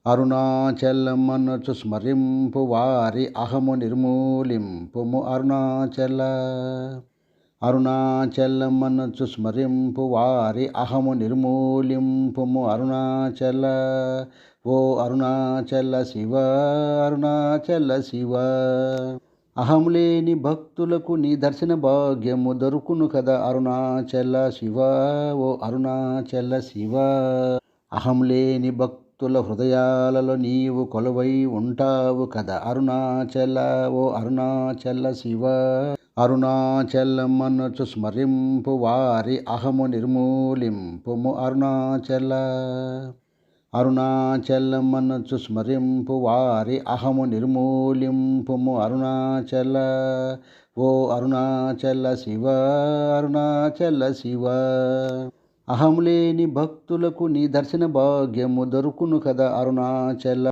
అరుణాచలమనుచు స్మరింపు వారి అహము నిర్మూలింపుము అరుణాచల. అరుణాచలమనుచు స్మరింపు వారి అహము నిర్మూలింపుము అరుణాచల. ఓ అరుణాచల శివ, అరుణాచల శివ. అహం లేని భక్తులకు నీ దర్శన భాగ్యము దొరుకును కదా అరుణాచల శివ, ఓ అరుణాచల శివ. అహం లేని భక్తుల హృదయాలలో నీవు కొలువై ఉంటావు కదా అరుణాచల, ఓ అరుణాచల శివ. అరుణాచలమనుచు స్మరింపు వారి అహము నిర్మూలింపుము అరుణాచల. అరుణాచలమనుచు స్మరింపు వారి అహము నిర్మూలింపుము అరుణాచల. ఓ అరుణాచల శివ, అరుణాచల శివ. అహం లేని భక్తులకు నీ దర్శన భాగ్యము దొరుకును కదా అరుణాచల.